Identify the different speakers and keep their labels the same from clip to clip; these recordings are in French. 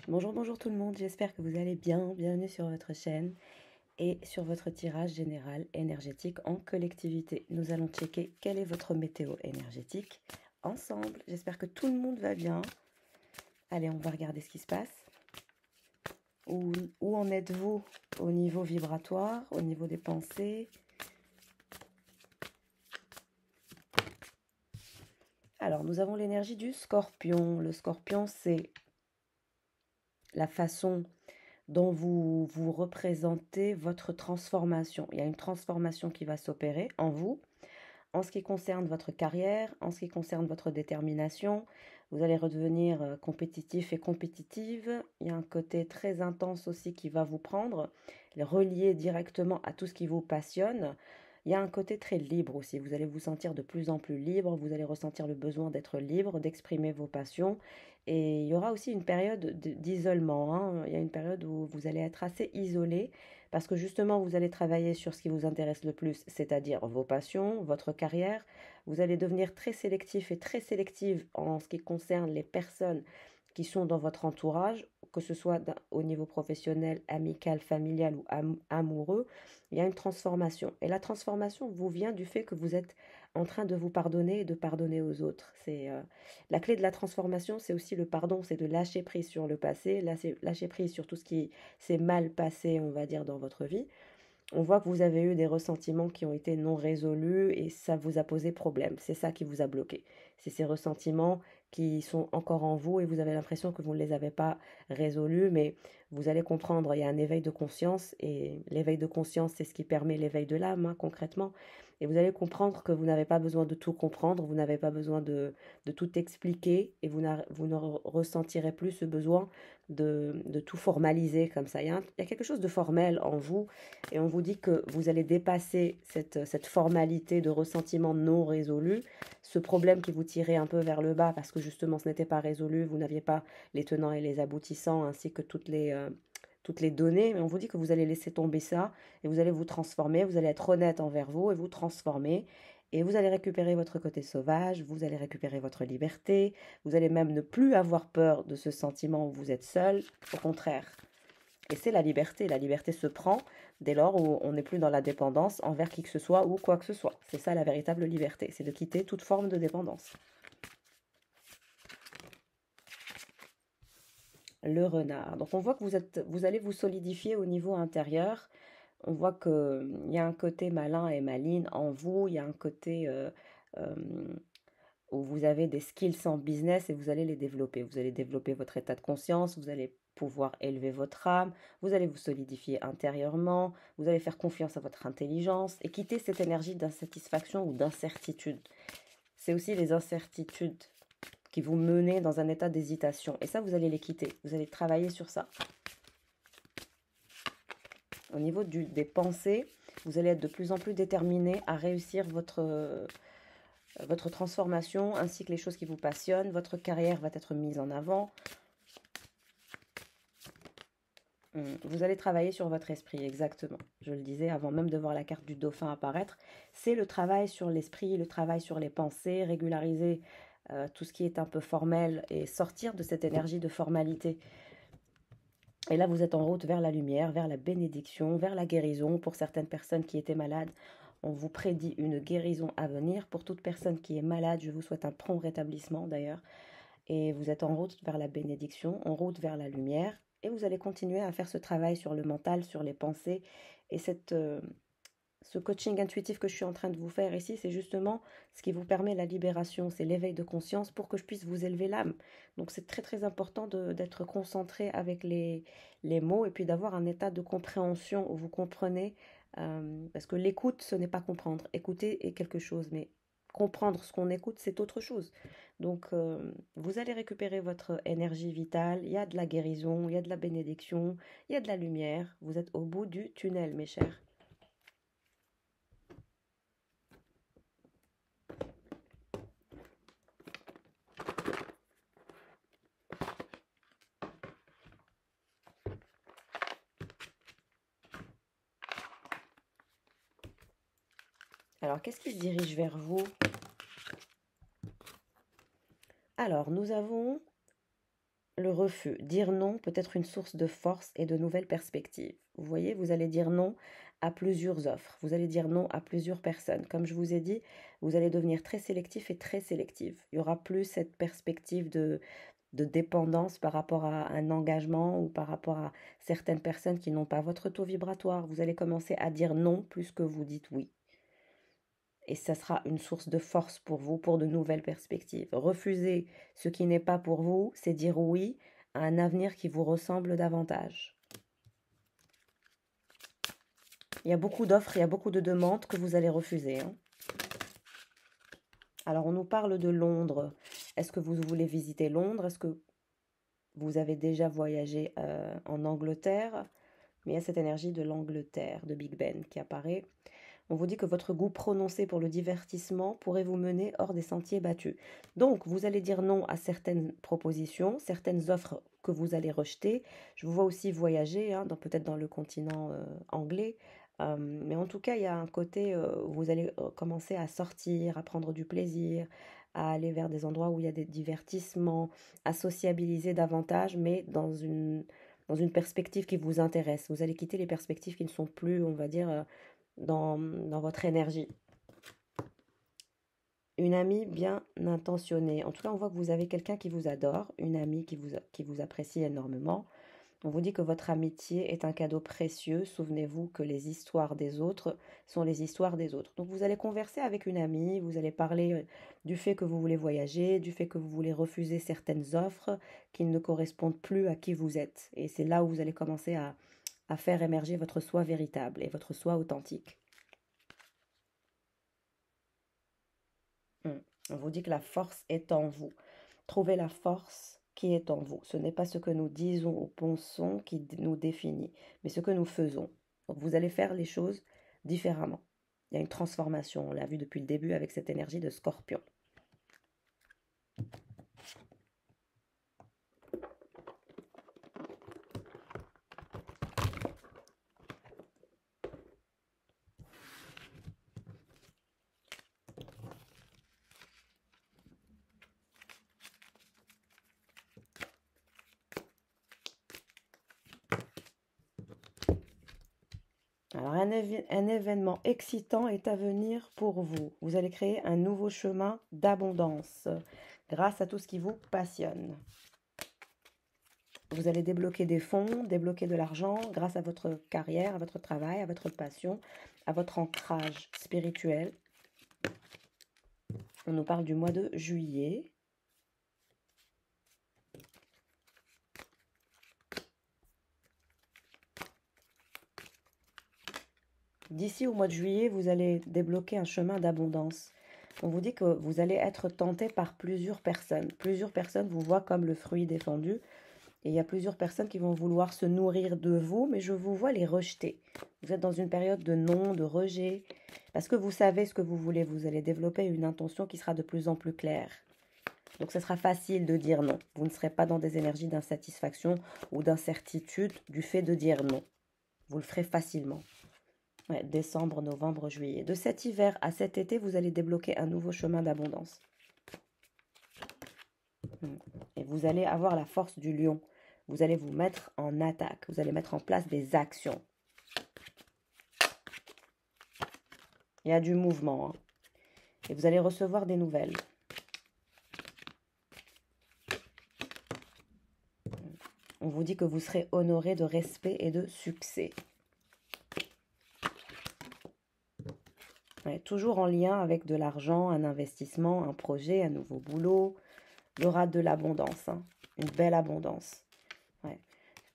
Speaker 1: Bonjour, bonjour tout le monde, j'espère que vous allez bien. Bienvenue sur votre chaîne et sur votre tirage général énergétique en collectivité. Nous allons checker quelle est votre météo énergétique ensemble. J'espère que tout le monde va bien. Allez, on va regarder ce qui se passe. Où en êtes-vous au niveau vibratoire, au niveau des pensées? Alors, nous avons l'énergie du scorpion. Le scorpion, c'est la façon dont vous représentez votre transformation. Il y a une transformation qui va s'opérer en vous. En ce qui concerne votre carrière, en ce qui concerne votre détermination, vous allez redevenir compétitif et compétitive. Il y a un côté très intense aussi qui va vous prendre, relié directement à tout ce qui vous passionne. Il y a un côté très libre aussi. Vous allez vous sentir de plus en plus libre. Vous allez ressentir le besoin d'être libre, d'exprimer vos passions. Et il y aura aussi une période d'isolement, hein. Il y a une période où vous allez être assez isolé parce que justement, vous allez travailler sur ce qui vous intéresse le plus, c'est-à-dire vos passions, votre carrière. Vous allez devenir très sélectif et très sélective en ce qui concerne les personnes qui sont dans votre entourage, que ce soit au niveau professionnel, amical, familial ou amoureux. Il y a une transformation. Et la transformation vous vient du fait que vous êtes en train de vous pardonner et de pardonner aux autres. C'est la clé de la transformation, c'est aussi le pardon, c'est de lâcher prise sur le passé, lâcher prise sur tout ce qui s'est mal passé, on va dire, dans votre vie. On voit que vous avez eu des ressentiments qui ont été non résolus et ça vous a posé problème. C'est ça qui vous a bloqué. C'est ces ressentiments qui sont encore en vous et vous avez l'impression que vous ne les avez pas résolus, mais vous allez comprendre, il y a un éveil de conscience et l'éveil de conscience, c'est ce qui permet l'éveil de l'âme, hein, concrètement. Et vous allez comprendre que vous n'avez pas besoin de tout comprendre, vous n'avez pas besoin de tout expliquer et vous ne ressentirez plus ce besoin de tout formaliser comme ça. Il y a quelque chose de formel en vous et on vous dit que vous allez dépasser cette formalité de ressentiment non résolu, ce problème qui vous tirait un peu vers le bas parce que justement ce n'était pas résolu, vous n'aviez pas les tenants et les aboutissants ainsi que toutes les données, mais on vous dit que vous allez laisser tomber ça et vous allez vous transformer, vous allez être honnête envers vous et vous transformer. Et vous allez récupérer votre côté sauvage, vous allez récupérer votre liberté, vous allez même ne plus avoir peur de ce sentiment où vous êtes seul, au contraire. Et c'est la liberté. La liberté se prend dès lors où on n'est plus dans la dépendance envers qui que ce soit ou quoi que ce soit. C'est ça la véritable liberté, c'est de quitter toute forme de dépendance. Le renard. Donc on voit que vous allez vous solidifier au niveau intérieur. On voit qu'il y a un côté malin et maligne en vous, il y a un côté euh, où vous avez des skills en business et vous allez les développer. Vous allez développer votre état de conscience, vous allez pouvoir élever votre âme, vous allez vous solidifier intérieurement, vous allez faire confiance à votre intelligence et quitter cette énergie d'insatisfaction ou d'incertitude. C'est aussi les incertitudes qui vous menent dans un état d'hésitation. Et ça, vous allez les quitter. Vous allez travailler sur ça. Au niveau des pensées, vous allez être de plus en plus déterminé à réussir votre transformation ainsi que les choses qui vous passionnent. Votre carrière va être mise en avant. Vous allez travailler sur votre esprit, exactement. Je le disais avant même de voir la carte du dauphin apparaître. C'est le travail sur l'esprit, le travail sur les pensées, régulariser tout ce qui est un peu formel et sortir de cette énergie de formalité. Et là, vous êtes en route vers la lumière, vers la bénédiction, vers la guérison. Pour certaines personnes qui étaient malades, on vous prédit une guérison à venir. Pour toute personne qui est malade, je vous souhaite un prompt rétablissement d'ailleurs. Et vous êtes en route vers la bénédiction, en route vers la lumière. Et vous allez continuer à faire ce travail sur le mental, sur les pensées. Et ce coaching intuitif que je suis en train de vous faire ici, c'est justement ce qui vous permet la libération, c'est l'éveil de conscience pour que je puisse vous élever l'âme. Donc c'est très très important d'être concentré avec les mots et puis d'avoir un état de compréhension où vous comprenez, parce que l'écoute, ce n'est pas comprendre. Écouter est quelque chose, mais comprendre ce qu'on écoute, c'est autre chose. Donc vous allez récupérer votre énergie vitale, il y a de la guérison, il y a de la bénédiction, il y a de la lumière, vous êtes au bout du tunnel, mes chers. Alors, qu'est-ce qui se dirige vers vous? Alors, nous avons le refus. Dire non peut être une source de force et de nouvelles perspectives. Vous voyez, vous allez dire non à plusieurs offres. Vous allez dire non à plusieurs personnes. Comme je vous ai dit, vous allez devenir très sélectif et très sélective. Il n'y aura plus cette perspective de dépendance par rapport à un engagement ou par rapport à certaines personnes qui n'ont pas votre taux vibratoire. Vous allez commencer à dire non plus que vous dites oui. Et ça sera une source de force pour vous, pour de nouvelles perspectives. Refuser ce qui n'est pas pour vous, c'est dire oui à un avenir qui vous ressemble davantage. Il y a beaucoup d'offres, il y a beaucoup de demandes que vous allez refuser. Alors, on nous parle de Londres. Est-ce que vous voulez visiter Londres? Est-ce que vous avez déjà voyagé en Angleterre? Mais il y a cette énergie de l'Angleterre, de Big Ben qui apparaît. On vous dit que votre goût prononcé pour le divertissement pourrait vous mener hors des sentiers battus. Donc, vous allez dire non à certaines propositions, certaines offres que vous allez rejeter. Je vous vois aussi voyager, peut-être dans le continent anglais. Mais en tout cas, il y a un côté où vous allez commencer à sortir, à prendre du plaisir, à aller vers des endroits où il y a des divertissements, à sociabiliser davantage, mais dans une perspective qui vous intéresse. Vous allez quitter les perspectives qui ne sont plus, on va dire, dans votre énergie. Une amie bien intentionnée. En tout cas, on voit que vous avez quelqu'un qui vous adore, une amie qui vous apprécie énormément. On vous dit que votre amitié est un cadeau précieux. Souvenez-vous que les histoires des autres sont les histoires des autres. Donc vous allez converser avec une amie, vous allez parler du fait que vous voulez voyager, du fait que vous voulez refuser certaines offres qui ne correspondent plus à qui vous êtes. Et c'est là où vous allez commencer à faire émerger votre soi véritable et votre soi authentique. On vous dit que la force est en vous. Trouvez la force qui est en vous. Ce n'est pas ce que nous disons ou pensons qui nous définit, mais ce que nous faisons. Donc vous allez faire les choses différemment. Il y a une transformation, on l'a vu depuis le début avec cette énergie de Scorpion. Alors, un événement excitant est à venir pour vous. Vous allez créer un nouveau chemin d'abondance grâce à tout ce qui vous passionne. Vous allez débloquer des fonds, débloquer de l'argent grâce à votre carrière, à votre travail, à votre passion, à votre ancrage spirituel. On nous parle du mois de juillet. D'ici au mois de juillet, vous allez débloquer un chemin d'abondance. On vous dit que vous allez être tenté par plusieurs personnes. Plusieurs personnes vous voient comme le fruit défendu. Et il y a plusieurs personnes qui vont vouloir se nourrir de vous, mais je vous vois les rejeter. Vous êtes dans une période de non, de rejet. Parce que vous savez ce que vous voulez. Vous allez développer une intention qui sera de plus en plus claire. Donc, ce sera facile de dire non. Vous ne serez pas dans des énergies d'insatisfaction ou d'incertitude du fait de dire non. Vous le ferez facilement. Ouais, décembre, novembre, juillet. De cet hiver à cet été, vous allez débloquer un nouveau chemin d'abondance. Et vous allez avoir la force du lion. Vous allez vous mettre en attaque. Vous allez mettre en place des actions. Il y a du mouvement. Et vous allez recevoir des nouvelles. On vous dit que vous serez honoré de respect et de succès. Ouais, toujours en lien avec de l'argent, un investissement, un projet, un nouveau boulot. Il y aura de l'abondance, une belle abondance. Ouais.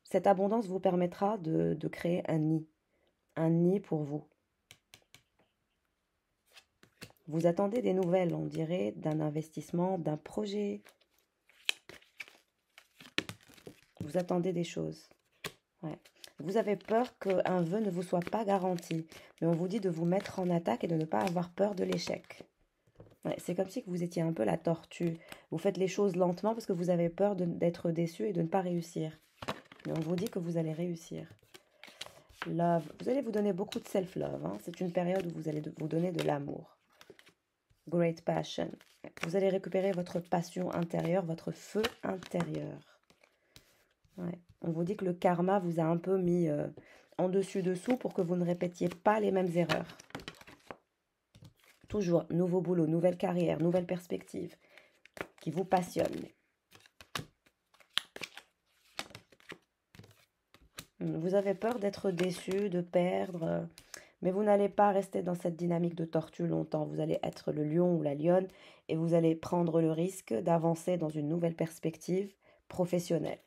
Speaker 1: Cette abondance vous permettra de créer un nid pour vous. Vous attendez des nouvelles, on dirait, d'un investissement, d'un projet. Vous attendez des choses. Ouais. Vous avez peur qu'un vœu ne vous soit pas garanti, mais on vous dit de vous mettre en attaque et de ne pas avoir peur de l'échec. Ouais, c'est comme si vous étiez un peu la tortue. Vous faites les choses lentement parce que vous avez peur d'être déçu et de ne pas réussir. Mais on vous dit que vous allez réussir. Love. Vous allez vous donner beaucoup de self-love. C'est une période où vous allez vous donner de l'amour. Great passion. Vous allez récupérer votre passion intérieure, votre feu intérieur. Ouais. On vous dit que le karma vous a un peu mis en dessus-dessous pour que vous ne répétiez pas les mêmes erreurs. Toujours, nouveau boulot, nouvelle carrière, nouvelle perspective qui vous passionne. Vous avez peur d'être déçu, de perdre, mais vous n'allez pas rester dans cette dynamique de tortue longtemps. Vous allez être le lion ou la lionne et vous allez prendre le risque d'avancer dans une nouvelle perspective professionnelle.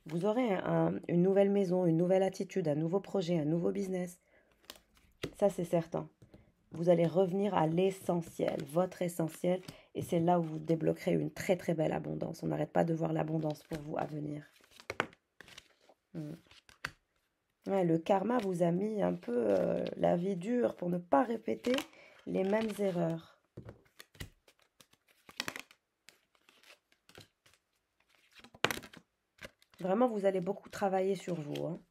Speaker 1: Vous aurez une nouvelle maison, une nouvelle attitude, un nouveau projet, un nouveau business. Ça, c'est certain. Vous allez revenir à l'essentiel, votre essentiel, et c'est là où vous débloquerez une très très belle abondance. On n'arrête pas de voir l'abondance pour vous à venir. Ouais, le karma vous a mis un peu la vie dure pour ne pas répéter les mêmes erreurs. Vraiment, vous allez beaucoup travailler sur vous, hein.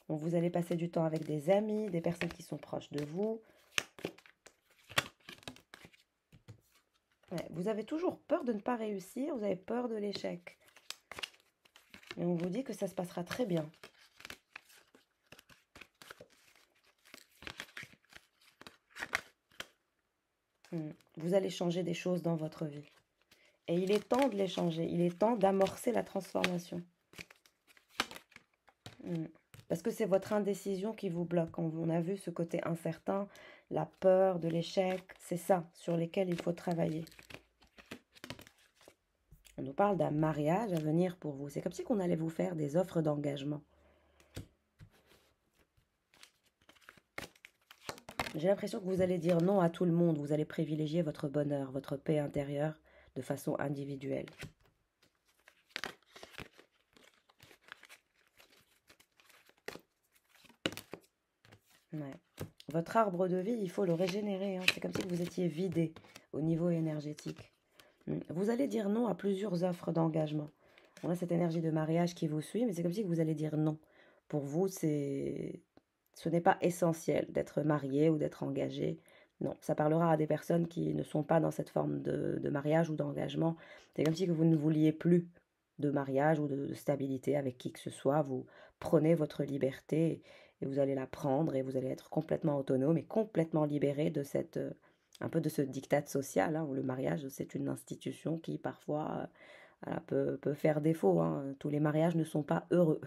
Speaker 1: Bon, vous allez passer du temps avec des amis, des personnes qui sont proches de vous. Ouais, vous avez toujours peur de ne pas réussir, vous avez peur de l'échec. Et on vous dit que ça se passera très bien. Vous allez changer des choses dans votre vie. Et il est temps de les changer. Il est temps d'amorcer la transformation. Parce que c'est votre indécision qui vous bloque. On a vu ce côté incertain, la peur de l'échec. C'est ça sur lesquels il faut travailler. On nous parle d'un mariage à venir pour vous. C'est comme si on allait vous faire des offres d'engagement. J'ai l'impression que vous allez dire non à tout le monde. Vous allez privilégier votre bonheur, votre paix intérieure de façon individuelle. Ouais. Votre arbre de vie, il faut le régénérer, hein. C'est comme si vous étiez vidé au niveau énergétique. Vous allez dire non à plusieurs offres d'engagement. On a cette énergie de mariage qui vous suit, mais c'est comme si vous allez dire non. Pour vous, ce n'est pas essentiel d'être marié ou d'être engagé. Non, ça parlera à des personnes qui ne sont pas dans cette forme de mariage ou d'engagement. C'est comme si vous ne vouliez plus de mariage ou de stabilité avec qui que ce soit. Vous prenez votre liberté et vous allez la prendre et vous allez être complètement autonome et complètement libéré de cette, un peu de ce diktat social, hein, où le mariage, c'est une institution qui parfois voilà, peut faire défaut, hein. Tous les mariages ne sont pas heureux.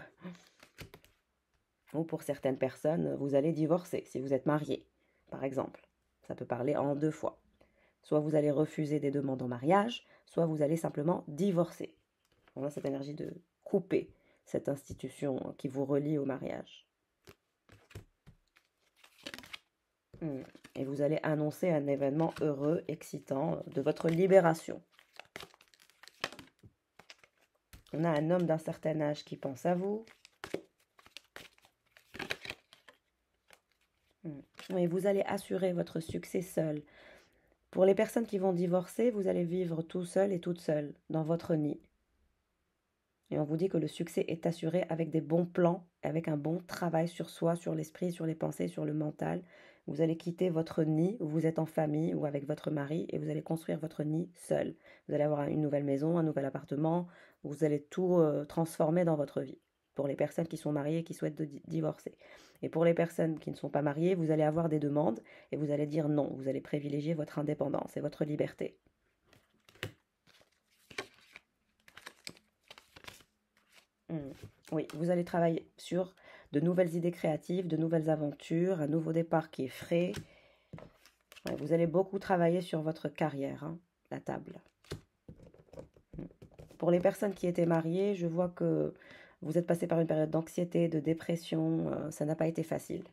Speaker 1: Ou pour certaines personnes, vous allez divorcer si vous êtes marié, par exemple. Ça peut parler en deux fois. Soit vous allez refuser des demandes en mariage, soit vous allez simplement divorcer. On a cette énergie de couper cette institution qui vous relie au mariage. Et vous allez annoncer un événement heureux, excitant, de votre libération. On a un homme d'un certain âge qui pense à vous. Et vous allez assurer votre succès seul. Pour les personnes qui vont divorcer, vous allez vivre tout seul et toute seule dans votre nid. Et on vous dit que le succès est assuré avec des bons plans, avec un bon travail sur soi, sur l'esprit, sur les pensées, sur le mental. Vous allez quitter votre nid où vous êtes en famille ou avec votre mari et vous allez construire votre nid seul. Vous allez avoir une nouvelle maison, un nouvel appartement. Vous allez tout transformer dans votre vie. Pour les personnes qui sont mariées et qui souhaitent divorcer. Et pour les personnes qui ne sont pas mariées, vous allez avoir des demandes et vous allez dire non. Vous allez privilégier votre indépendance et votre liberté. Oui, vous allez travailler sur de nouvelles idées créatives, de nouvelles aventures, un nouveau départ qui est frais. Ouais, vous allez beaucoup travailler sur votre carrière, hein, la table. Pour les personnes qui étaient mariées, je vois que vous êtes passé par une période d'anxiété, de dépression. Ça n'a pas été facile.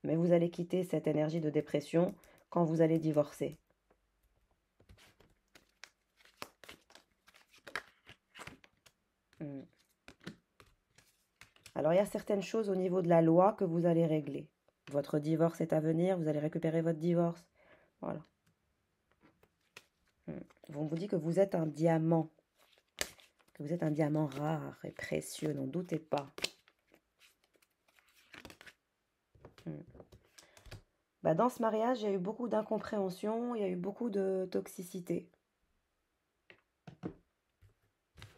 Speaker 1: Mais vous allez quitter cette énergie de dépression quand vous allez divorcer. Alors, il y a certaines choses au niveau de la loi que vous allez régler. Votre divorce est à venir, vous allez récupérer votre divorce. Voilà. On vous dit que vous êtes un diamant. Que vous êtes un diamant rare et précieux, n'en doutez pas. Bah, dans ce mariage, il y a eu beaucoup d'incompréhension, il y a eu beaucoup de toxicité.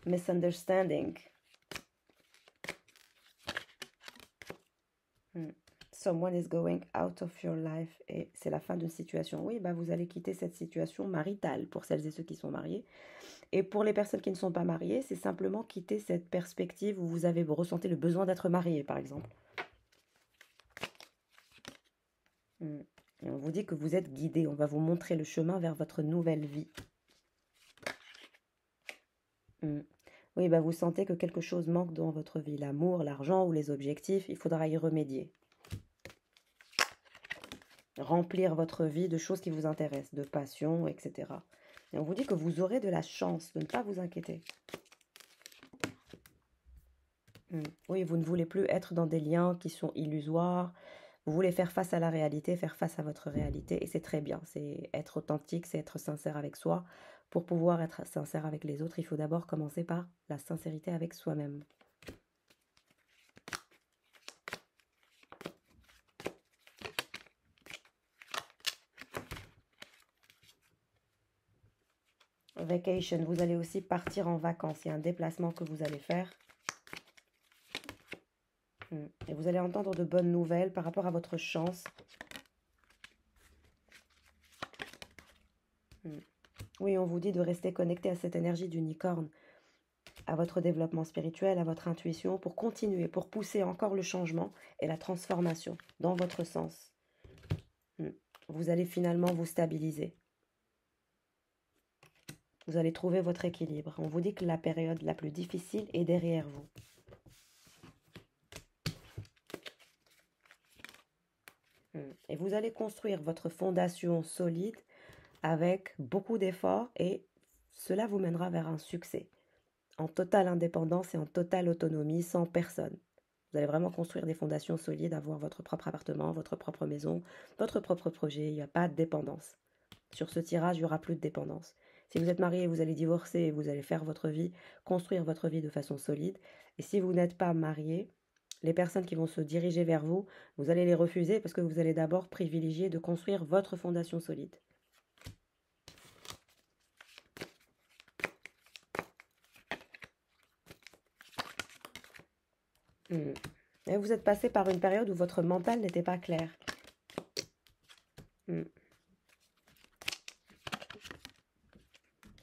Speaker 1: Misunderstanding. Someone is going out of your life. Et c'est la fin d'une situation. Oui, bah, vous allez quitter cette situation maritale pour celles et ceux qui sont mariés. Et pour les personnes qui ne sont pas mariées, c'est simplement quitter cette perspective où vous avez ressenti le besoin d'être marié, par exemple. Et on vous dit que vous êtes guidé. On va vous montrer le chemin vers votre nouvelle vie. Oui, bah, vous sentez que quelque chose manque dans votre vie. L'amour, l'argent ou les objectifs, il faudra y remédier. Remplir votre vie de choses qui vous intéressent, de passion, etc. Et on vous dit que vous aurez de la chance, de ne pas vous inquiéter. Oui, vous ne voulez plus être dans des liens qui sont illusoires. Vous voulez faire face à la réalité, faire face à votre réalité. Et c'est très bien. C'est être authentique, c'est être sincère avec soi. Pour pouvoir être sincère avec les autres, il faut d'abord commencer par la sincérité avec soi-même. Vacation, vous allez aussi partir en vacances. Il y a un déplacement que vous allez faire. Et vous allez entendre de bonnes nouvelles par rapport à votre chance. Oui, on vous dit de rester connecté à cette énergie d'unicorne, à votre développement spirituel, à votre intuition, pour continuer, pour pousser encore le changement et la transformation dans votre sens. Vous allez finalement vous stabiliser. Vous allez trouver votre équilibre. On vous dit que la période la plus difficile est derrière vous. Et vous allez construire votre fondation solide avec beaucoup d'efforts et cela vous mènera vers un succès. En totale indépendance et en totale autonomie, sans personne. Vous allez vraiment construire des fondations solides, avoir votre propre appartement, votre propre maison, votre propre projet. Il n'y a pas de dépendance. Sur ce tirage, il n'y aura plus de dépendance. Si vous êtes marié, vous allez divorcer et vous allez faire votre vie, construire votre vie de façon solide. Et si vous n'êtes pas marié, les personnes qui vont se diriger vers vous, vous allez les refuser parce que vous allez d'abord privilégier de construire votre fondation solide. Et vous êtes passé par une période où votre mental n'était pas clair.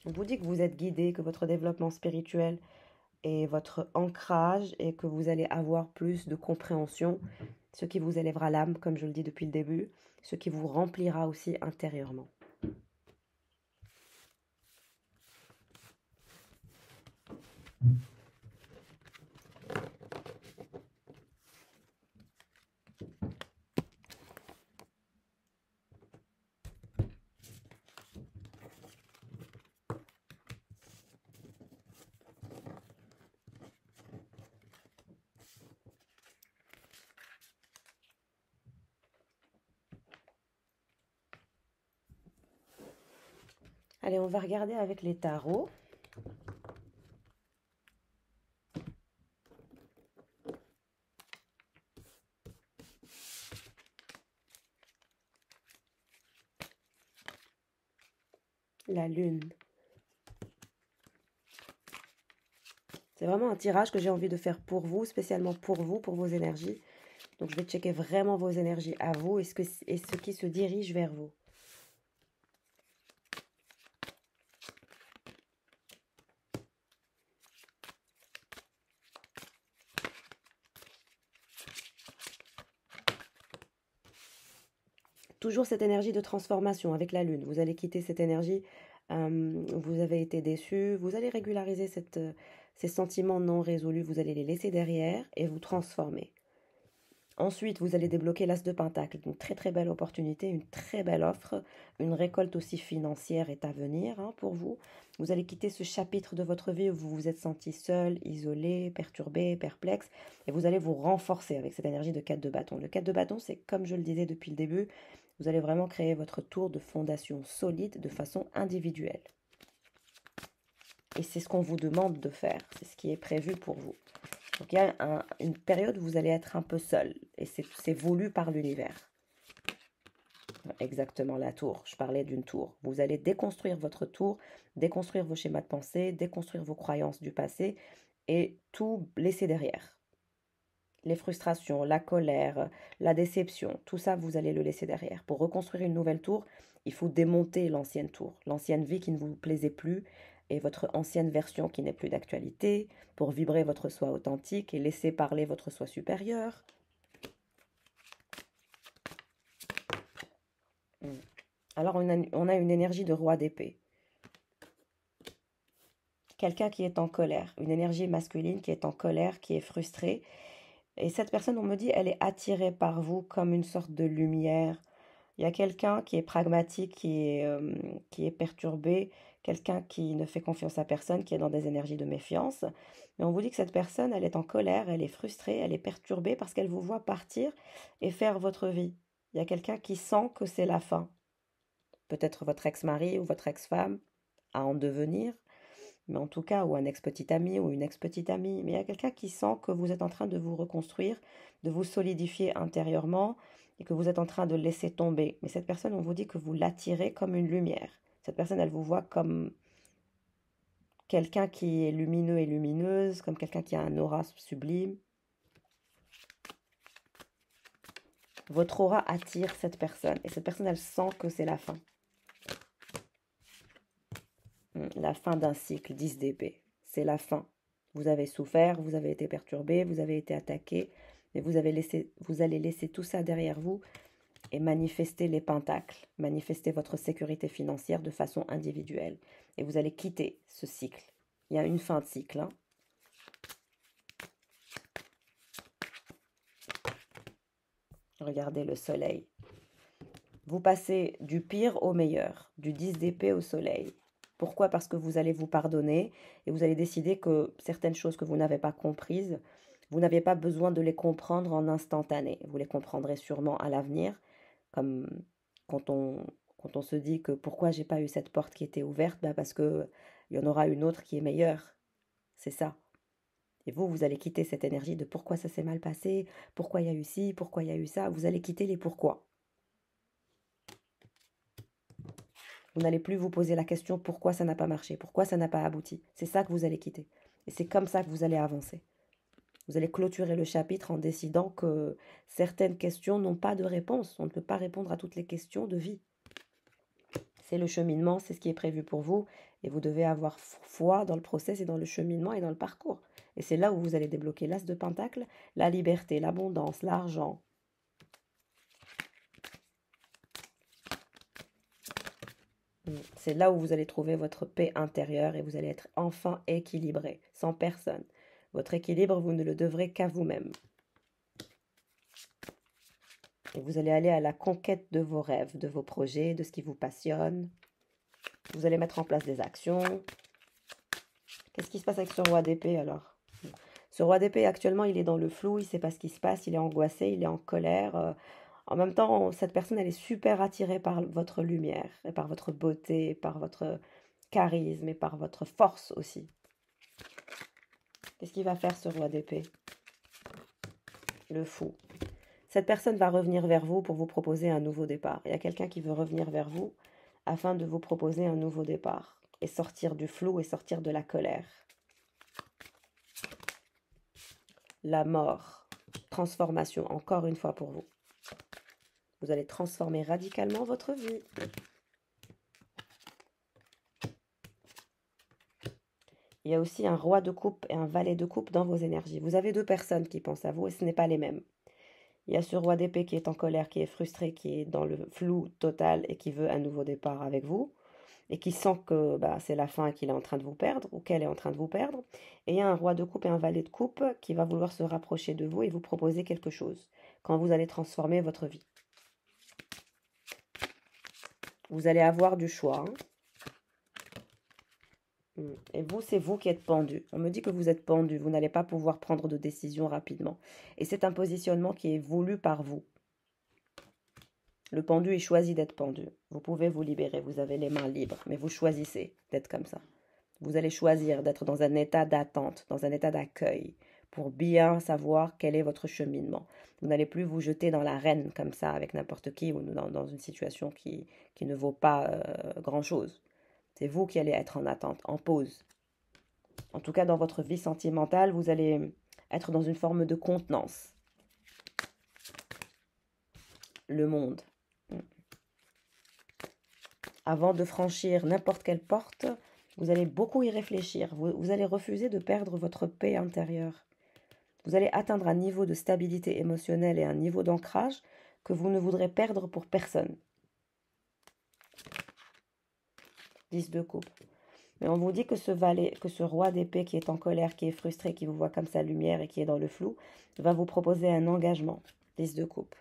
Speaker 1: On vous dit que vous êtes guidé, que votre développement spirituel est votre ancrage et que vous allez avoir plus de compréhension, ce qui vous élèvera l'âme, comme je le dis depuis le début, ce qui vous remplira aussi intérieurement. Allez, on va regarder avec les tarots. La lune. C'est vraiment un tirage que j'ai envie de faire pour vous, spécialement pour vous, pour vos énergies. Donc je vais checker vraiment vos énergies à vous et ce qui se dirige vers vous. Toujours cette énergie de transformation avec la lune. Vous allez quitter cette énergie, vous avez été déçu, vous allez régulariser ces sentiments non résolus, vous allez les laisser derrière et vous transformer. Ensuite, vous allez débloquer l'As de Pentacle, une très très belle opportunité, une très belle offre, une récolte aussi financière est à venir pour vous. Vous allez quitter ce chapitre de votre vie où vous vous êtes senti seul, isolé, perturbé, perplexe, et vous allez vous renforcer avec cette énergie de 4 de bâton. Le 4 de bâton, c'est comme je le disais depuis le début, Vous allez vraiment créer votre tour de fondation solide de façon individuelle. Et c'est ce qu'on vous demande de faire. C'est ce qui est prévu pour vous. Donc il y a une période où vous allez être un peu seul. Et c'est voulu par l'univers. Exactement, la tour. Je parlais d'une tour. Vous allez déconstruire votre tour, déconstruire vos schémas de pensée, déconstruire vos croyances du passé et tout laisser derrière. Les frustrations, la colère, la déception, tout ça, vous allez le laisser derrière. Pour reconstruire une nouvelle tour, il faut démonter l'ancienne tour, l'ancienne vie qui ne vous plaisait plus et votre ancienne version qui n'est plus d'actualité, pour vibrer votre soi authentique et laisser parler votre soi supérieur. Alors on a une énergie de roi d'épée. Quelqu'un qui est en colère, une énergie masculine qui est en colère, qui est frustrée. Et cette personne, on me dit, elle est attirée par vous comme une sorte de lumière. Il y a quelqu'un qui est pragmatique, qui est perturbé, quelqu'un qui ne fait confiance à personne, qui est dans des énergies de méfiance. Mais on vous dit que cette personne, elle est en colère, elle est frustrée, elle est perturbée parce qu'elle vous voit partir et faire votre vie. Il y a quelqu'un qui sent que c'est la fin. Peut-être votre ex-mari ou votre ex-femme à en devenir, mais en tout cas, ou un ex-petit ami ou une ex-petite amie. Mais il y a quelqu'un qui sent que vous êtes en train de vous reconstruire, de vous solidifier intérieurement et que vous êtes en train de laisser tomber. Mais cette personne, on vous dit que vous l'attirez comme une lumière. Cette personne, elle vous voit comme quelqu'un qui est lumineux et lumineuse, comme quelqu'un qui a un aura sublime. Votre aura attire cette personne et cette personne, elle sent que c'est la fin. La fin d'un cycle, 10 d'épée. C'est la fin. Vous avez souffert, vous avez été perturbé, vous avez été attaqué, mais vous allez laisser tout ça derrière vous et manifester les pentacles, manifester votre sécurité financière de façon individuelle. Et vous allez quitter ce cycle. Il y a une fin de cycle. Hein. Regardez le soleil. Vous passez du pire au meilleur, du 10 d'épée au soleil. Pourquoi? Parce que vous allez vous pardonner et vous allez décider que certaines choses que vous n'avez pas comprises, vous n'avez pas besoin de les comprendre en instantané. Vous les comprendrez sûrement à l'avenir, comme quand on se dit que pourquoi j'ai pas eu cette porte qui était ouverte, bah parce que il y en aura une autre qui est meilleure. C'est ça. Et vous allez quitter cette énergie de pourquoi ça s'est mal passé, pourquoi il y a eu ci, pourquoi il y a eu ça. Vous allez quitter les pourquoi. Vous n'allez plus vous poser la question pourquoi ça n'a pas marché, pourquoi ça n'a pas abouti. C'est ça que vous allez quitter. Et c'est comme ça que vous allez avancer. Vous allez clôturer le chapitre en décidant que certaines questions n'ont pas de réponse. On ne peut pas répondre à toutes les questions de vie. C'est le cheminement, c'est ce qui est prévu pour vous. Et vous devez avoir foi dans le process et dans le cheminement et dans le parcours. Et c'est là où vous allez débloquer l'as de pentacle, la liberté, l'abondance, l'argent. C'est là où vous allez trouver votre paix intérieure et vous allez être enfin équilibré, sans personne. Votre équilibre, vous ne le devrez qu'à vous-même. Et vous allez aller à la conquête de vos rêves, de vos projets, de ce qui vous passionne. Vous allez mettre en place des actions. Qu'est-ce qui se passe avec ce roi d'épée alors? Ce roi d'épée, actuellement, il est dans le flou, il ne sait pas ce qui se passe, il est angoissé, il est en colère. En même temps, cette personne, elle est super attirée par votre lumière, et par votre beauté, par votre charisme et par votre force aussi. Qu'est-ce qu'il va faire ce roi d'épée? Le fou. Cette personne va revenir vers vous pour vous proposer un nouveau départ. Il y a quelqu'un qui veut revenir vers vous afin de vous proposer un nouveau départ et sortir du flou et sortir de la colère. La mort, transformation, encore une fois pour vous. Vous allez transformer radicalement votre vie. Il y a aussi un roi de coupe et un valet de coupe dans vos énergies. Vous avez deux personnes qui pensent à vous et ce n'est pas les mêmes. Il y a ce roi d'épée qui est en colère, qui est frustré, qui est dans le flou total et qui veut un nouveau départ avec vous. Et qui sent que c'est la fin et qu'il est en train de vous perdre ou qu'elle est en train de vous perdre. Et il y a un roi de coupe et un valet de coupe qui va vouloir se rapprocher de vous et vous proposer quelque chose quand vous allez transformer votre vie. Vous allez avoir du choix. Et vous, c'est vous qui êtes pendu. On me dit que vous êtes pendu. Vous n'allez pas pouvoir prendre de décision rapidement. Et c'est un positionnement qui est voulu par vous. Le pendu, il choisit d'être pendu. Vous pouvez vous libérer, vous avez les mains libres, mais vous choisissez d'être comme ça. Vous allez choisir d'être dans un état d'attente, dans un état d'accueil, pour bien savoir quel est votre cheminement. Vous n'allez plus vous jeter dans l'arène comme ça avec n'importe qui ou dans une situation qui ne vaut pas grand-chose. C'est vous qui allez être en attente, en pause. En tout cas, dans votre vie sentimentale, vous allez être dans une forme de contenance. Le monde. Avant de franchir n'importe quelle porte, vous allez beaucoup y réfléchir. Vous allez refuser de perdre votre paix intérieure. Vous allez atteindre un niveau de stabilité émotionnelle et un niveau d'ancrage que vous ne voudrez perdre pour personne. 10 de coupe. Mais on vous dit que ce roi d'épée qui est en colère, qui est frustré, qui vous voit comme sa lumière et qui est dans le flou, va vous proposer un engagement. 10 de coupe.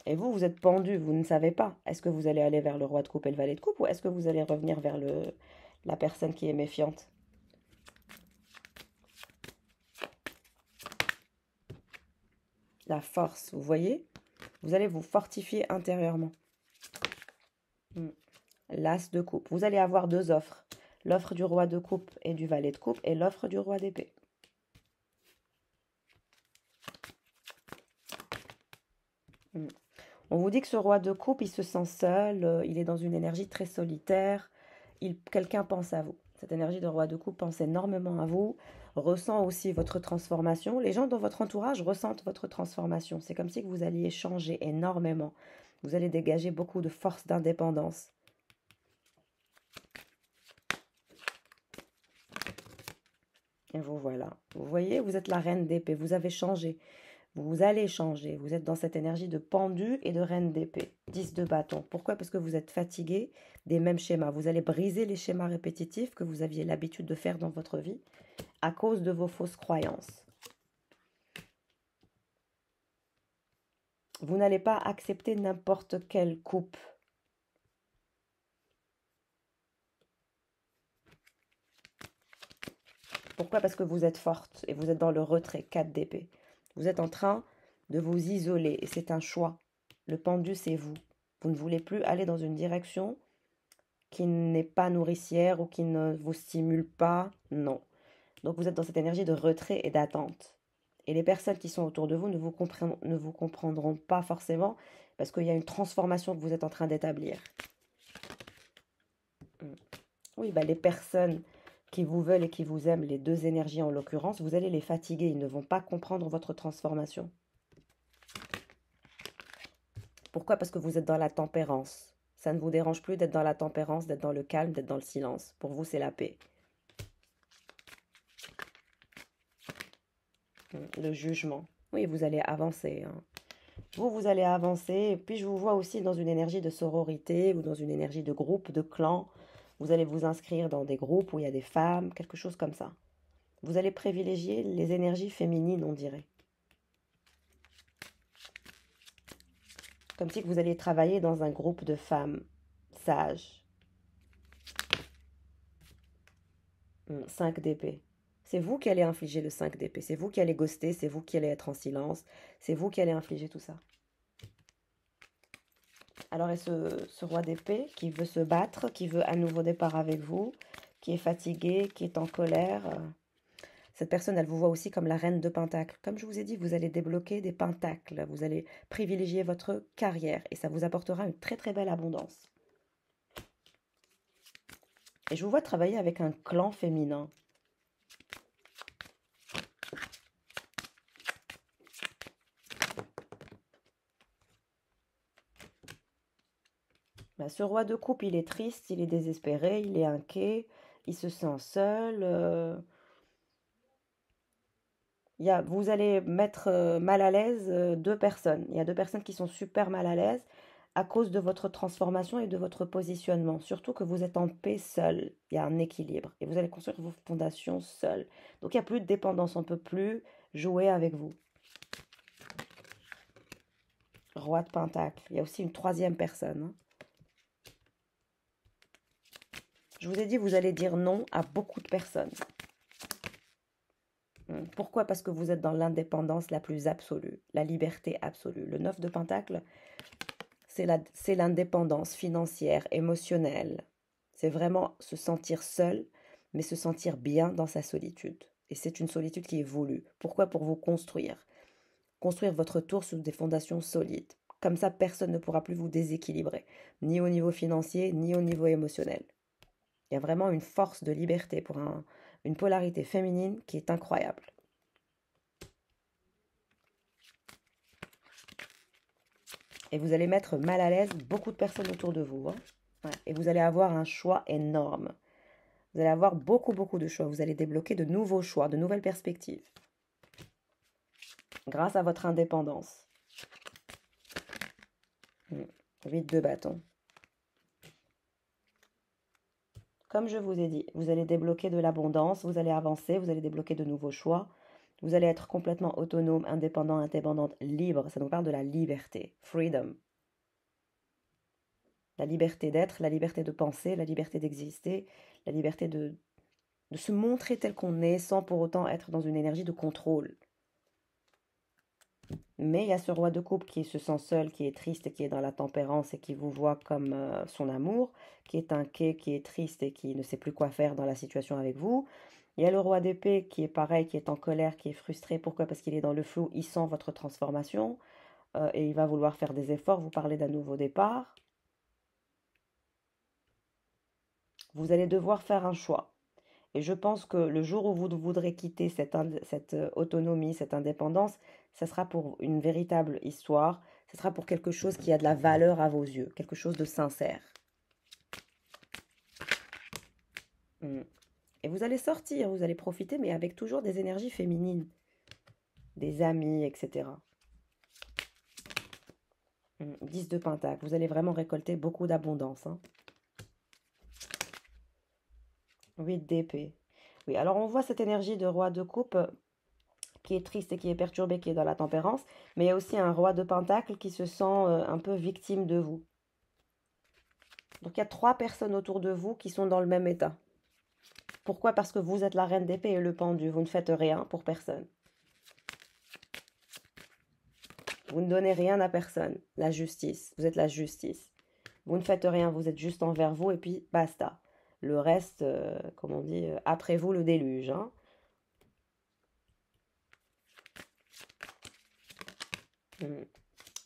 Speaker 1: Et vous, vous êtes pendu, vous ne savez pas. Est-ce que vous allez aller vers le roi de coupe et le valet de coupe ou est-ce que vous allez revenir vers la personne qui est méfiante? La force, vous voyez? Vous allez vous fortifier intérieurement. L'as de coupe. Vous allez avoir deux offres. L'offre du roi de coupe et du valet de coupe et l'offre du roi d'épée. On vous dit que ce roi de coupe, il se sent seul, il est dans une énergie très solitaire, quelqu'un pense à vous. Cette énergie de roi de coupe pense énormément à vous, ressent aussi votre transformation. Les gens dans votre entourage ressentent votre transformation. C'est comme si vous alliez changer énormément. Vous allez dégager beaucoup de force d'indépendance. Et vous voilà. Vous voyez, vous êtes la reine d'épée, vous avez changé. Vous allez changer. Vous êtes dans cette énergie de pendu et de reine d'épée. 10 de bâton. Pourquoi? Parce que vous êtes fatigué des mêmes schémas. Vous allez briser les schémas répétitifs que vous aviez l'habitude de faire dans votre vie à cause de vos fausses croyances. Vous n'allez pas accepter n'importe quelle coupe. Pourquoi? Parce que vous êtes forte et vous êtes dans le retrait. 4 d'épée. Vous êtes en train de vous isoler et c'est un choix. Le pendu, c'est vous. Vous ne voulez plus aller dans une direction qui n'est pas nourricière ou qui ne vous stimule pas. Non. Donc vous êtes dans cette énergie de retrait et d'attente. Et les personnes qui sont autour de vous ne vous comprendront pas forcément parce qu'il y a une transformation que vous êtes en train d'établir. Oui, les personnes qui vous veulent et qui vous aiment, les deux énergies en l'occurrence, vous allez les fatiguer. Ils ne vont pas comprendre votre transformation. Pourquoi? Parce que vous êtes dans la tempérance. Ça ne vous dérange plus d'être dans la tempérance, d'être dans le calme, d'être dans le silence. Pour vous, c'est la paix. Le jugement. Oui, vous allez avancer. Vous allez avancer. Et puis, je vous vois aussi dans une énergie de sororité ou dans une énergie de groupe, de clan. Vous allez vous inscrire dans des groupes où il y a des femmes, quelque chose comme ça. Vous allez privilégier les énergies féminines, on dirait. Comme si vous alliez travailler dans un groupe de femmes sages. 5 d'épée. C'est vous qui allez infliger le 5 d'épée. C'est vous qui allez ghoster, c'est vous qui allez être en silence. C'est vous qui allez infliger tout ça. Alors, et ce roi d'épée qui veut se battre, qui veut un nouveau départ avec vous, qui est fatigué, qui est en colère. Cette personne, elle vous voit aussi comme la reine de pentacles. Comme je vous ai dit, vous allez débloquer des pentacles. Vous allez privilégier votre carrière et ça vous apportera une très très belle abondance. Et je vous vois travailler avec un clan féminin. Ce roi de coupe, il est triste, il est désespéré, il est inquiet, il se sent seul. Vous allez mettre mal à l'aise deux personnes. Il y a deux personnes qui sont super mal à l'aise à cause de votre transformation et de votre positionnement. Surtout que vous êtes en paix seul. Il y a un équilibre. Et vous allez construire vos fondations seul. Donc il n'y a plus de dépendance. On ne peut plus jouer avec vous. Roi de Pentacle. Il y a aussi une troisième personne. Je vous ai dit, vous allez dire non à beaucoup de personnes. Pourquoi? Parce que vous êtes dans l'indépendance la plus absolue, la liberté absolue. Le 9 de Pentacle, c'est l'indépendance financière, émotionnelle. C'est vraiment se sentir seul, mais se sentir bien dans sa solitude. Et c'est une solitude qui est voulue. Pourquoi? Pour vous construire. Construire votre tour sur des fondations solides. Comme ça, personne ne pourra plus vous déséquilibrer, ni au niveau financier, ni au niveau émotionnel. Il y a vraiment une force de liberté pour une polarité féminine qui est incroyable. Et vous allez mettre mal à l'aise beaucoup de personnes autour de vous. Hein. Ouais. Et vous allez avoir un choix énorme. Vous allez avoir beaucoup, beaucoup de choix. Vous allez débloquer de nouveaux choix, de nouvelles perspectives. Grâce à votre indépendance. 8 de bâton. Comme je vous ai dit, vous allez débloquer de l'abondance, vous allez avancer, vous allez débloquer de nouveaux choix. Vous allez être complètement autonome, indépendant, indépendante, libre. Ça nous parle de la liberté. Freedom. La liberté d'être, la liberté de penser, la liberté d'exister, la liberté de se montrer tel qu'on est sans pour autant être dans une énergie de contrôle. Mais il y a ce roi de coupe qui se sent seul, qui est triste, qui est dans la tempérance et qui vous voit comme son amour, qui est inquiet, qui est triste et qui ne sait plus quoi faire dans la situation avec vous. Il y a le roi d'épée qui est pareil, qui est en colère, qui est frustré. Pourquoi? Parce qu'il est dans le flou, il sent votre transformation et il va vouloir faire des efforts, vous parler d'un nouveau départ. Vous allez devoir faire un choix. Et je pense que le jour où vous voudrez quitter cette autonomie, cette indépendance, ça sera pour une véritable histoire, ce sera pour quelque chose qui a de la valeur à vos yeux, quelque chose de sincère. Et vous allez sortir, vous allez profiter, mais avec toujours des énergies féminines, des amis, etc. 10 de Pentacle, vous allez vraiment récolter beaucoup d'abondance. Hein. 8 d'épée. Oui, alors on voit cette énergie de roi de coupe qui est triste et qui est perturbé, qui est dans la tempérance, mais il y a aussi un roi de Pentacle qui se sent un peu victime de vous. Donc il y a 3 personnes autour de vous qui sont dans le même état. Pourquoi? Parce que vous êtes la reine d'épée et le pendu. Vous ne faites rien pour personne. Vous ne donnez rien à personne. La justice. Vous êtes la justice. Vous ne faites rien, vous êtes juste envers vous et puis basta. Le reste, comme on dit, après vous le déluge. Hein.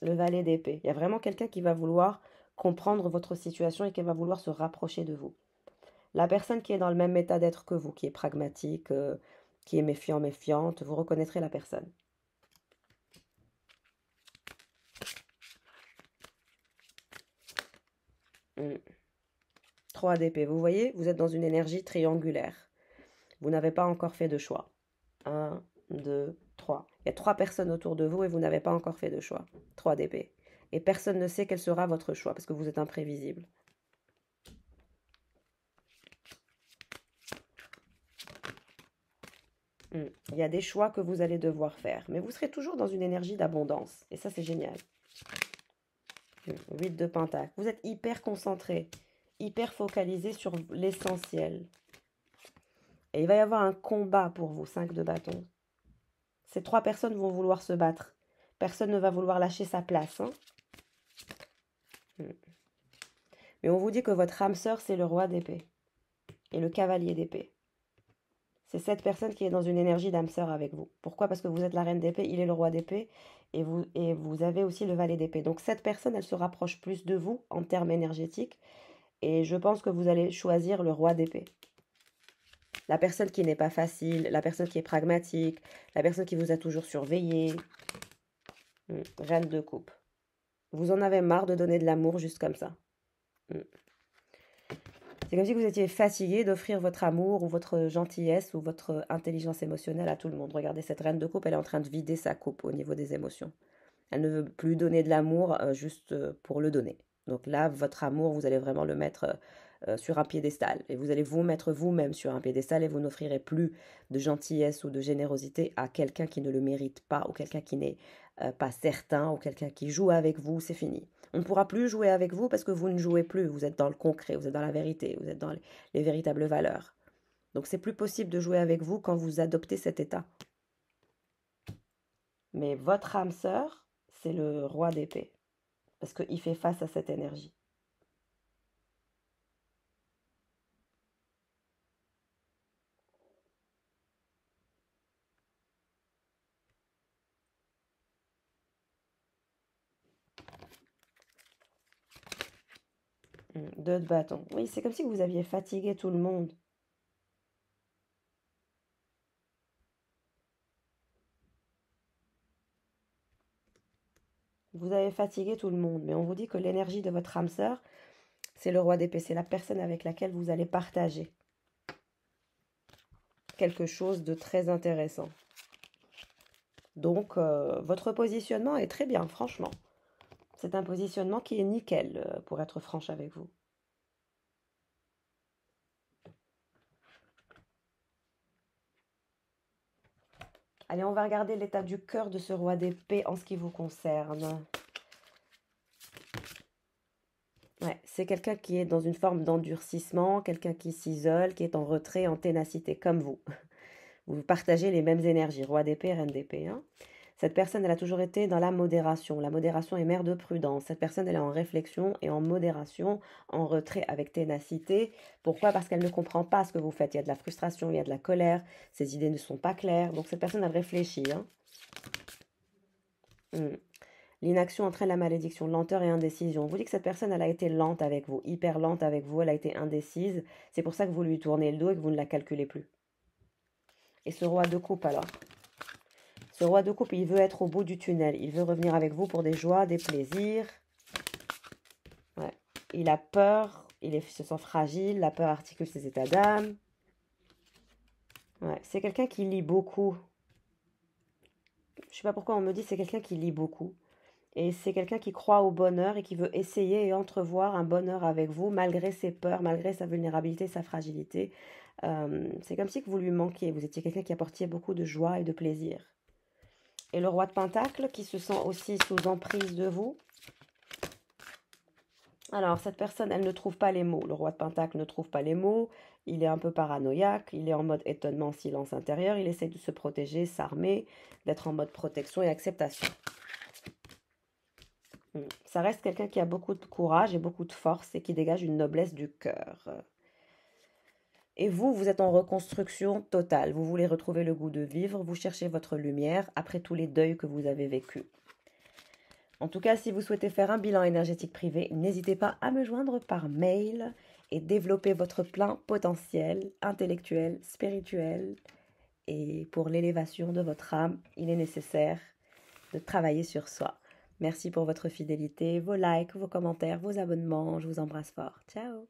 Speaker 1: Le valet d'épée. Il y a vraiment quelqu'un qui va vouloir comprendre votre situation et qui va vouloir se rapprocher de vous. La personne qui est dans le même état d'être que vous, qui est pragmatique, qui est méfiant, méfiante, vous reconnaîtrez la personne. Mm. 3 d'épée. Vous voyez, vous êtes dans une énergie triangulaire. Vous n'avez pas encore fait de choix. 1, 2, 3. Il y a 3 personnes autour de vous et vous n'avez pas encore fait de choix. 3 d'épée. Et personne ne sait quel sera votre choix parce que vous êtes imprévisible. Il y a des choix que vous allez devoir faire. Mais vous serez toujours dans une énergie d'abondance. Et ça, c'est génial. 8 de Pentacle. Vous êtes hyper concentré, hyper focalisé sur l'essentiel. Et il va y avoir un combat pour vous, 5 de bâton. Ces 3 personnes vont vouloir se battre. Personne ne va vouloir lâcher sa place. Hein. Mais on vous dit que votre âme sœur, c'est le roi d'épée. Et le cavalier d'épée. C'est cette personne qui est dans une énergie d'âme sœur avec vous. Pourquoi? Parce que vous êtes la reine d'épée, il est le roi d'épée, et vous avez aussi le valet d'épée. Donc cette personne, elle se rapproche plus de vous en termes énergétiques, et je pense que vous allez choisir le roi d'épée. La personne qui n'est pas facile, la personne qui est pragmatique, la personne qui vous a toujours surveillé. Reine de coupe. Vous en avez marre de donner de l'amour juste comme ça. C'est comme si vous étiez fatigué d'offrir votre amour ou votre gentillesse ou votre intelligence émotionnelle à tout le monde. Regardez, cette reine de coupe, elle est en train de vider sa coupe au niveau des émotions. Elle ne veut plus donner de l'amour juste pour le donner. Donc là, votre amour, vous allez vraiment le mettre sur un piédestal. Et vous allez vous mettre vous-même sur un piédestal et vous n'offrirez plus de gentillesse ou de générosité à quelqu'un qui ne le mérite pas ou quelqu'un qui n'est pas certain ou quelqu'un qui joue avec vous. C'est fini. On ne pourra plus jouer avec vous parce que vous ne jouez plus. Vous êtes dans le concret, vous êtes dans la vérité, vous êtes dans les véritables valeurs. Donc c'est plus possible de jouer avec vous quand vous adoptez cet état. Mais votre âme sœur, c'est le roi d'épée. Parce qu'il fait face à cette énergie. Deux de bâton. Oui, c'est comme si vous aviez fatigué tout le monde. Vous avez fatigué tout le monde. Mais on vous dit que l'énergie de votre âme sœur, c'est le roi d'épée. C'est la personne avec laquelle vous allez partager quelque chose de très intéressant. Donc, votre positionnement est très bien, franchement. C'est un positionnement qui est nickel, pour être franche avec vous. Allez, on va regarder l'état du cœur de ce roi d'épée en ce qui vous concerne. Ouais, c'est quelqu'un qui est dans une forme d'endurcissement, quelqu'un qui s'isole, qui est en retrait, en ténacité, comme vous. Vous partagez les mêmes énergies, roi d'épée, reine d'épée. Hein. Cette personne, elle a toujours été dans la modération. La modération est mère de prudence. Cette personne, elle est en réflexion et en modération, en retrait avec ténacité. Pourquoi? Parce qu'elle ne comprend pas ce que vous faites. Il y a de la frustration, il y a de la colère. Ses idées ne sont pas claires. Donc cette personne, elle réfléchit. Hein. L'inaction entraîne la malédiction, lenteur et indécision. On vous dit que cette personne, elle a été lente avec vous, hyper lente avec vous, elle a été indécise. C'est pour ça que vous lui tournez le dos et que vous ne la calculez plus. Et ce roi de coupe alors? Ce roi de coupe, il veut être au bout du tunnel. Il veut revenir avec vous pour des joies, des plaisirs. Ouais. Il a peur, se sent fragile, la peur articule ses états d'âme. Ouais. C'est quelqu'un qui lit beaucoup. Je sais pas pourquoi on me dit c'est quelqu'un qui lit beaucoup. Et c'est quelqu'un qui croit au bonheur et qui veut essayer et entrevoir un bonheur avec vous, malgré ses peurs, malgré sa vulnérabilité, sa fragilité. C'est comme si que vous lui manquiez. Vous étiez quelqu'un qui apportait beaucoup de joie et de plaisir. Et le roi de Pentacle, qui se sent aussi sous emprise de vous. Alors, cette personne, elle ne trouve pas les mots. Le roi de Pentacle ne trouve pas les mots. Il est un peu paranoïaque. Il est en mode étonnement, silence intérieur. Il essaie de se protéger, s'armer, d'être en mode protection et acceptation. Ça reste quelqu'un qui a beaucoup de courage et beaucoup de force et qui dégage une noblesse du cœur. Et vous, vous êtes en reconstruction totale. Vous voulez retrouver le goût de vivre. Vous cherchez votre lumière après tous les deuils que vous avez vécus. En tout cas, si vous souhaitez faire un bilan énergétique privé, n'hésitez pas à me joindre par mail et développer votre plein potentiel intellectuel, spirituel. Et pour l'élévation de votre âme, il est nécessaire de travailler sur soi. Merci pour votre fidélité, vos likes, vos commentaires, vos abonnements. Je vous embrasse fort. Ciao!